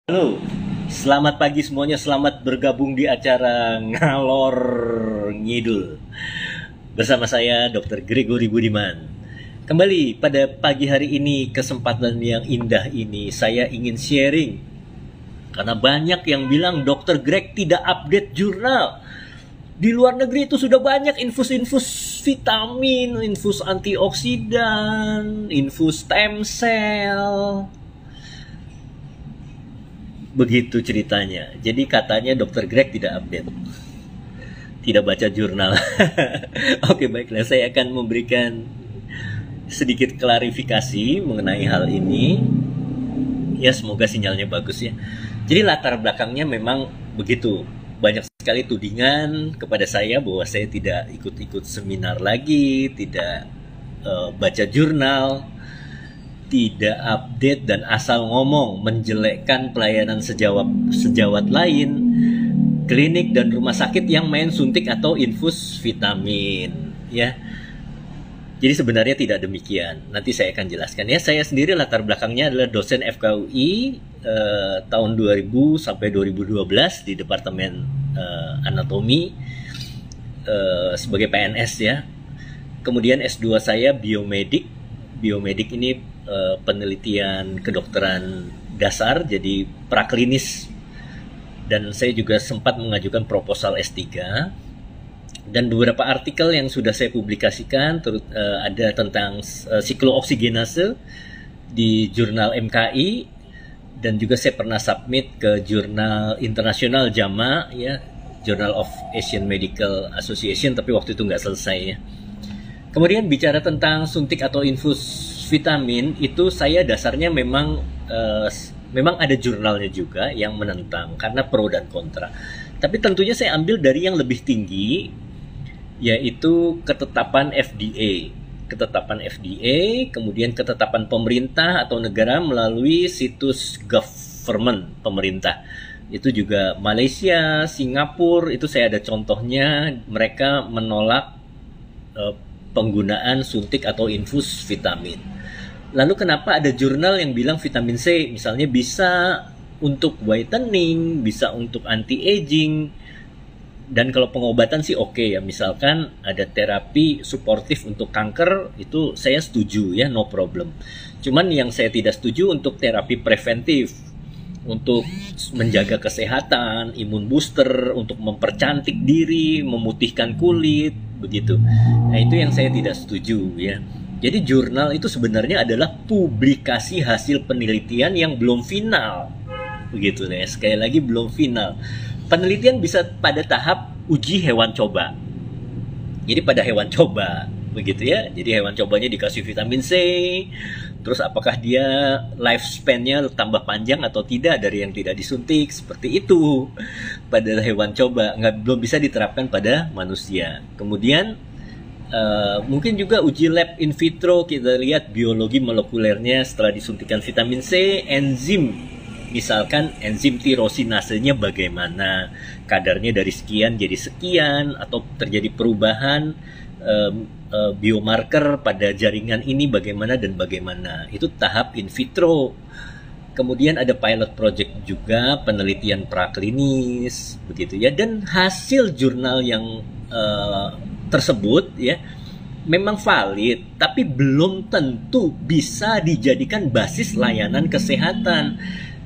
Halo, selamat pagi semuanya. Selamat bergabung di acara Ngalor Ngidul bersama saya Dr. Gregory Budiman. Kembali pada pagi hari ini, kesempatan yang indah ini saya ingin sharing karena banyak yang bilang Dr. Greg tidak update jurnal. Di luar negeri itu sudah banyak infus-infus vitamin, infus antioksidan, infus stem cell. Begitu ceritanya. Jadi katanya Dr. Greg tidak update, tidak baca jurnal. Oke, baiklah, saya akan memberikan sedikit klarifikasi mengenai hal ini. Ya, semoga sinyalnya bagus ya. Jadi latar belakangnya memang begitu. Banyak sekali tudingan kepada saya bahwa saya tidak ikut-ikut seminar lagi, tidak baca jurnal, tidak update, dan asal ngomong menjelekkan pelayanan sejawat lain, klinik dan rumah sakit yang main suntik atau infus vitamin ya. Jadi sebenarnya tidak demikian. Nanti saya akan jelaskan ya. Saya sendiri latar belakangnya adalah dosen FKUI tahun 2000 sampai 2012 di Departemen Anatomi sebagai PNS ya. Kemudian S2 saya biomedik. Biomedik ini penelitian kedokteran dasar, jadi praklinis, dan saya juga sempat mengajukan proposal S3, dan beberapa artikel yang sudah saya publikasikan ada tentang siklooksigenase di jurnal MKI, dan juga saya pernah submit ke jurnal internasional JAMA ya, Journal of Asian Medical Association, tapi waktu itu nggak selesai ya. Kemudian bicara tentang suntik atau infus vitamin, itu saya dasarnya memang ada jurnalnya juga yang menentang karena pro dan kontra. Tapi tentunya saya ambil dari yang lebih tinggi, yaitu ketetapan FDA. Ketetapan FDA, kemudian ketetapan pemerintah atau negara melalui situs government pemerintah. Itu juga Malaysia, Singapura, itu saya ada contohnya, mereka menolak penggunaan suntik atau infus vitamin. Lalu kenapa ada jurnal yang bilang vitamin C misalnya bisa untuk whitening, bisa untuk anti-aging, dan kalau pengobatan sih oke ya, misalkan ada terapi suportif untuk kanker, itu saya setuju ya, no problem. Cuman yang saya tidak setuju untuk terapi preventif, untuk menjaga kesehatan, imun booster, untuk mempercantik diri, memutihkan kulit, begitu. Nah, itu yang saya tidak setuju ya. Jadi jurnal itu sebenarnya adalah publikasi hasil penelitian yang belum final. Begitu ya, sekali lagi belum final. Penelitian bisa pada tahap uji hewan coba. Jadi pada hewan coba, begitu ya. Jadi hewan cobanya dikasih vitamin C, terus apakah dia lifespan-nya tambah panjang atau tidak dari yang tidak disuntik, seperti itu pada hewan coba, belum bisa diterapkan pada manusia. Kemudian mungkin juga uji lab in vitro, kita lihat biologi molekulernya setelah disuntikan vitamin C, enzim, misalkan enzim tirosinasenya bagaimana, kadarnya dari sekian jadi sekian, atau terjadi perubahan biomarker pada jaringan ini bagaimana dan bagaimana. Itu tahap in vitro. Kemudian ada pilot project juga, penelitian praklinis, begitu ya. Dan hasil jurnal yang tersebut ya memang valid, tapi belum tentu bisa dijadikan basis layanan kesehatan.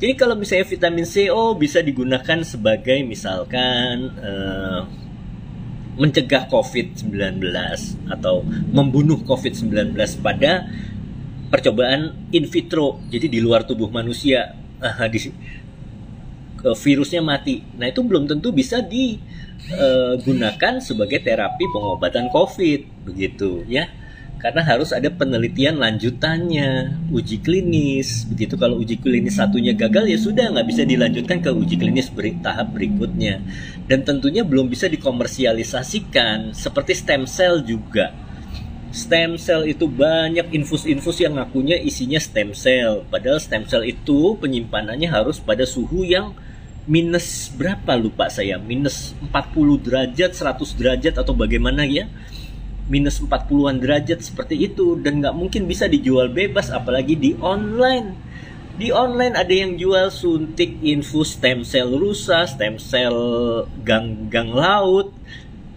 Jadi kalau misalnya vitamin C bisa digunakan sebagai misalkan mencegah COVID-19 atau membunuh COVID-19 pada percobaan in vitro, jadi di luar tubuh manusia, virusnya mati. Nah, itu belum tentu bisa digunakan sebagai terapi pengobatan COVID, begitu ya. Karena harus ada penelitian lanjutannya, uji klinis, begitu. Kalau uji klinis satunya gagal, ya sudah, nggak bisa dilanjutkan ke uji klinis tahap berikutnya. Dan tentunya belum bisa dikomersialisasikan, seperti stem cell juga. Stem cell itu banyak infus-infus yang ngakunya isinya stem cell, padahal stem cell itu penyimpanannya harus pada suhu yang minus berapa lupa saya, minus 40 derajat, 100 derajat atau bagaimana ya, minus 40-an derajat seperti itu, dan nggak mungkin bisa dijual bebas apalagi di online. Di online ada yang jual suntik infus stem cell rusa, stem cell gang laut,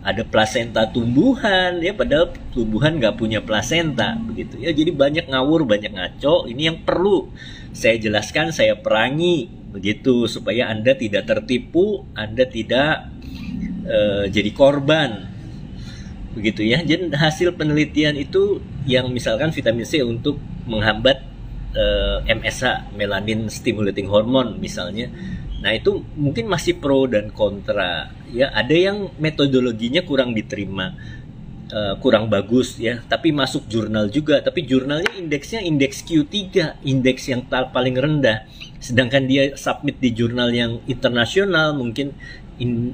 ada plasenta tumbuhan, ya padahal tumbuhan nggak punya plasenta, begitu ya. Jadi banyak ngawur, banyak ngaco. Ini yang perlu saya jelaskan, saya perangi, begitu, supaya Anda tidak tertipu, Anda tidak jadi korban, begitu ya. Jadi hasil penelitian itu yang misalkan vitamin C untuk menghambat MSH, melanin stimulating hormone misalnya. Nah itu mungkin masih pro dan kontra ya. Ada yang metodologinya kurang diterima, kurang bagus ya, tapi masuk jurnal juga. Tapi jurnalnya indeksnya indeks Q3, indeks yang paling rendah. Sedangkan dia submit di jurnal yang internasional mungkin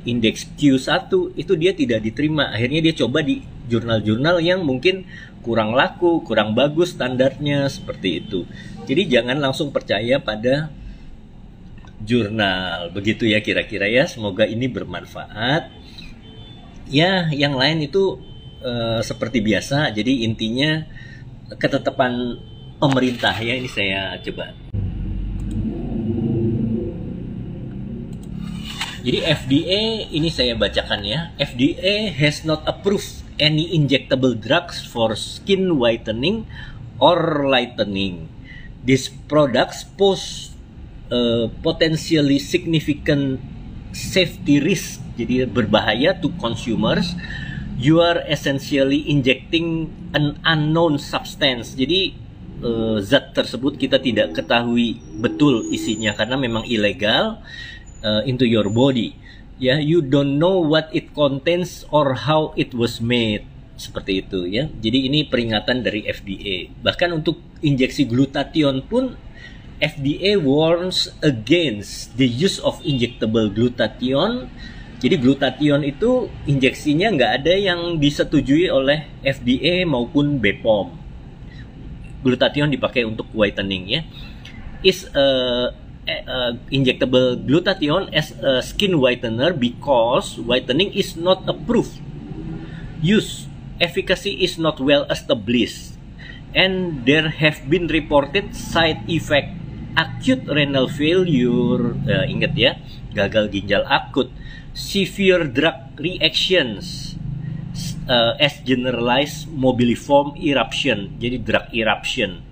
indeks Q1, itu dia tidak diterima. Akhirnya dia coba di jurnal-jurnal yang mungkin kurang laku, kurang bagus standarnya, seperti itu. Jadi jangan langsung percaya pada jurnal, begitu ya kira-kira ya. Semoga ini bermanfaat. Ya, yang lain itu seperti biasa. Jadi intinya ketetapan pemerintah ya, ini saya coba. Jadi FDA ini saya bacakan ya. FDA has not approved any injectable drugs for skin whitening or lightening. These products pose potentially significant safety risk. Jadi berbahaya to consumers. You are essentially injecting an unknown substance. Jadi zat tersebut kita tidak ketahui betul isinya karena memang ilegal into your body. Ya, you don't know what it contains or how it was made. Seperti itu ya. Jadi ini peringatan dari FDA. Bahkan untuk injeksi glutathione pun FDA warns against the use of injectable glutathione. Jadi glutathione itu injeksinya nggak ada yang disetujui oleh FDA maupun BPOM. Glutathione dipakai untuk whitening ya. Is injectable glutathione as a skin whitener because whitening is not approved. Use efficacy is not well established, and there have been reported side effect, acute renal failure, ingat ya, gagal ginjal akut, severe drug reactions, as generalized mobiliform eruption, jadi drug eruption,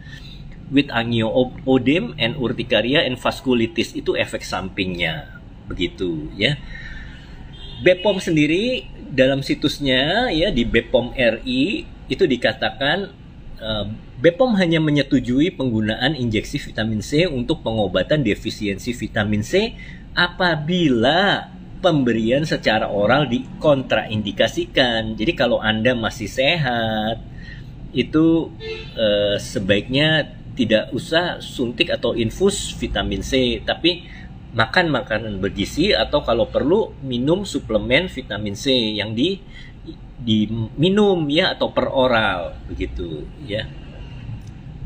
with angioedema and urtikaria and vasculitis, itu efek sampingnya, begitu ya. BPOM sendiri dalam situsnya ya di BPOM RI itu dikatakan BPOM hanya menyetujui penggunaan injeksi vitamin C untuk pengobatan defisiensi vitamin C apabila pemberian secara oral dikontraindikasikan. Jadi kalau Anda masih sehat itu sebaiknya tidak usah suntik atau infus vitamin C, tapi makan makanan bergizi atau kalau perlu minum suplemen vitamin C yang diminum ya, atau per oral, begitu ya.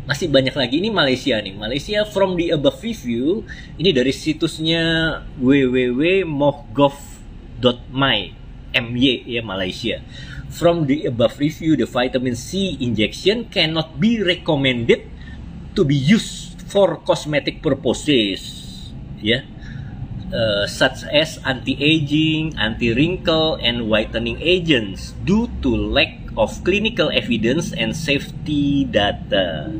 Masih banyak lagi. Ini Malaysia nih. Malaysia from the above review ini dari situsnya www.mohgov.my ya, Malaysia. From the above review, the vitamin C injection cannot be recommended to be used for cosmetic purposes ya. Such as anti-aging, anti-wrinkle, and whitening agents due to lack of clinical evidence and safety data.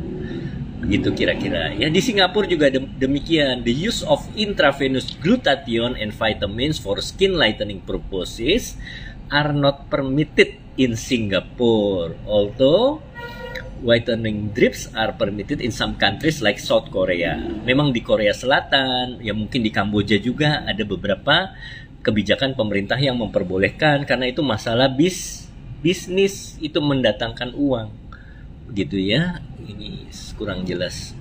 Begitu kira-kira ya. Di Singapura juga demikian. The use of intravenous glutathione and vitamins for skin lightening purposes are not permitted in Singapore, although whitening drips are permitted in some countries like South Korea. Memang di Korea Selatan, ya mungkin di Kamboja juga ada beberapa kebijakan pemerintah yang memperbolehkan karena itu masalah bisnis, itu mendatangkan uang. Begitu ya. Ini kurang jelas.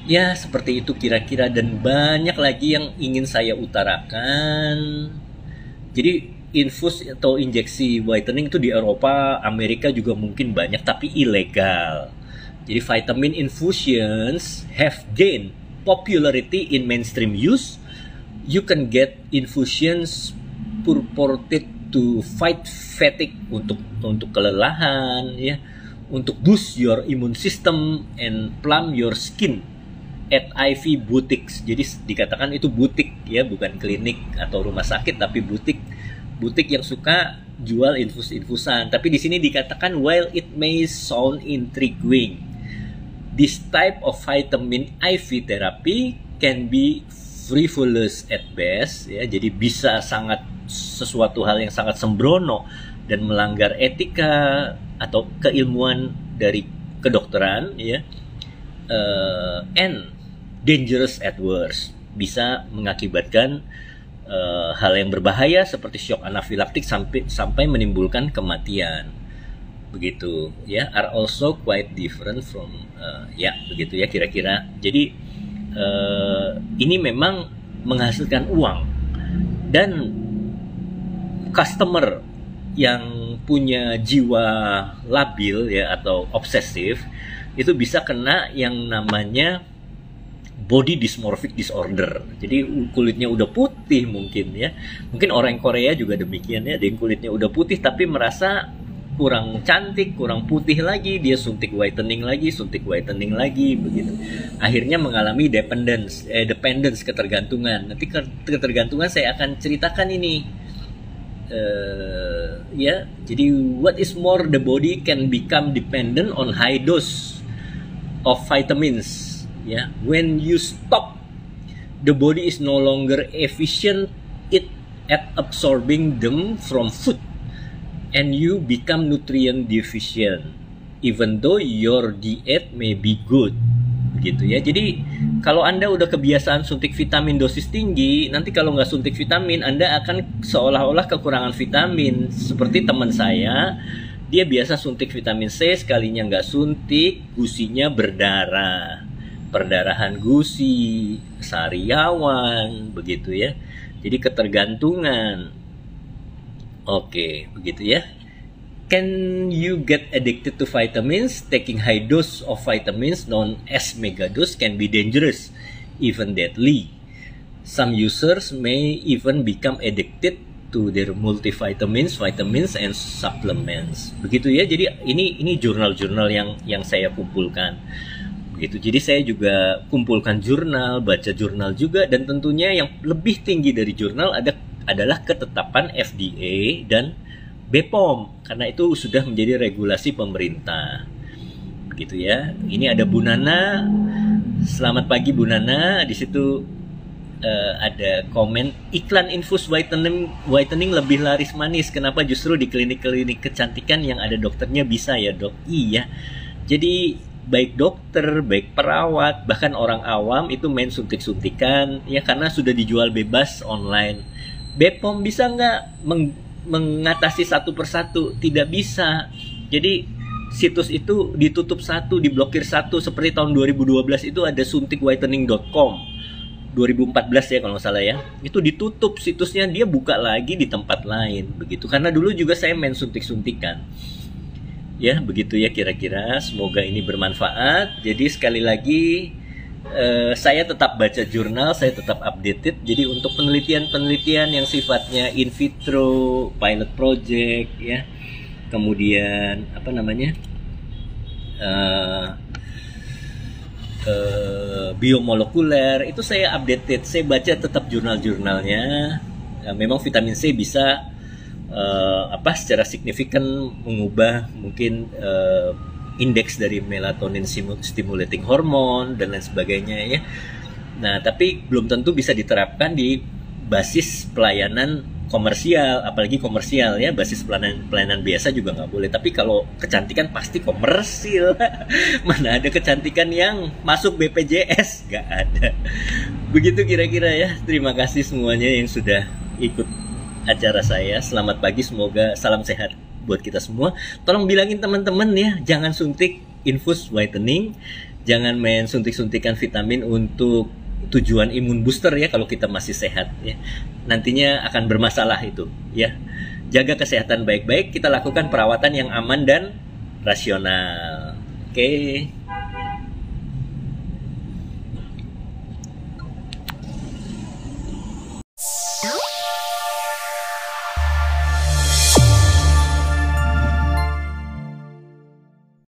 Ya, seperti itu kira-kira, dan banyak lagi yang ingin saya utarakan. Jadi infus atau injeksi whitening itu di Eropa, Amerika juga mungkin banyak, tapi ilegal. Jadi vitamin infusions have gained popularity in mainstream use. You can get infusions purported to fight fatigue, untuk kelelahan ya, untuk boost your immune system and plump your skin at IV Boutiques. Jadi dikatakan itu butik ya, bukan klinik atau rumah sakit, tapi butik. Butik yang suka jual infus-infusan. Tapi di sini dikatakan while it may sound intriguing, this type of vitamin IV therapy can be frivolous at best ya. Jadi bisa sangat sesuatu hal yang sangat sembrono dan melanggar etika atau keilmuan dari kedokteran ya. And dangerous at worst, bisa mengakibatkan hal yang berbahaya seperti shock anafilaktik sampai menimbulkan kematian, begitu ya. Are also quite different from ya begitu ya kira-kira. Jadi ini memang menghasilkan uang, dan customer yang punya jiwa labil ya atau obsesif itu bisa kena yang namanya body dysmorphic disorder. Jadi kulitnya udah putih mungkin ya. Mungkin orang Korea juga demikian ya. Dia kulitnya udah putih tapi merasa kurang cantik, kurang putih lagi. Dia suntik whitening lagi begitu. Akhirnya mengalami dependence ketergantungan. Nanti ketergantungan saya akan ceritakan ini. Ya, jadi what is more, the body can become dependent on high dose of vitamins. Ya, when you stop, the body is no longer efficient at absorbing them from food, and you become nutrient deficient, even though your diet may be good. Gitu ya. Jadi kalau Anda udah kebiasaan suntik vitamin dosis tinggi, nanti kalau nggak suntik vitamin, Anda akan seolah-olah kekurangan vitamin. Seperti teman saya, dia biasa suntik vitamin C, sekalinya nggak suntik, gusinya berdarah, perdarahan gusi, sariawan, begitu ya. Jadi ketergantungan. Oke, begitu ya. Can you get addicted to vitamins? Taking high dose of vitamins known as megadose can be dangerous, even deadly. Some users may even become addicted to their multivitamins, vitamins, and supplements. Begitu ya. Jadi ini jurnal-jurnal yang saya kumpulkan. Begitu. Jadi saya juga kumpulkan jurnal, baca jurnal juga, dan tentunya yang lebih tinggi dari jurnal adalah ketetapan FDA dan BPOM, karena itu sudah menjadi regulasi pemerintah. Begitu ya. Ini ada Bu Nana. Selamat pagi Bu Nana. Di situ ada komen, iklan infus whitening lebih laris manis. Kenapa justru di klinik-klinik kecantikan yang ada dokternya bisa ya, Dok? Iya. Jadi baik dokter, baik perawat, bahkan orang awam itu main suntik-suntikan ya, karena sudah dijual bebas online. BPOM bisa nggak mengatasi satu persatu? Tidak bisa. Jadi situs itu ditutup satu, diblokir satu. Seperti tahun 2012 itu ada suntikwhitening.com, 2014 ya kalau nggak salah ya. Itu ditutup situsnya, dia buka lagi di tempat lain begitu. Karena dulu juga saya main suntik-suntikan. Ya begitu ya kira-kira. Semoga ini bermanfaat. Jadi sekali lagi, saya tetap baca jurnal, saya tetap updated. Jadi untuk penelitian-penelitian yang sifatnya in vitro, pilot project ya, kemudian apa namanya, biomolekuler, itu saya updated, saya baca tetap jurnal-jurnalnya. Memang vitamin C bisa secara signifikan mengubah mungkin indeks dari melatonin stimulating hormone dan lain sebagainya ya. Nah, tapi belum tentu bisa diterapkan di basis pelayanan komersial, apalagi komersial ya. Basis pelayanan biasa juga nggak boleh. Tapi kalau kecantikan pasti komersil. Mana ada kecantikan yang masuk BPJS? Nggak ada. Begitu kira-kira ya. Terima kasih semuanya yang sudah ikut acara saya. Selamat pagi, semoga salam sehat buat kita semua. Tolong bilangin teman-teman ya, jangan suntik infus whitening, jangan main suntik-suntikan vitamin untuk tujuan imun booster ya kalau kita masih sehat ya. Nantinya akan bermasalah itu ya. Jaga kesehatan baik-baik, kita lakukan perawatan yang aman dan rasional. Oke.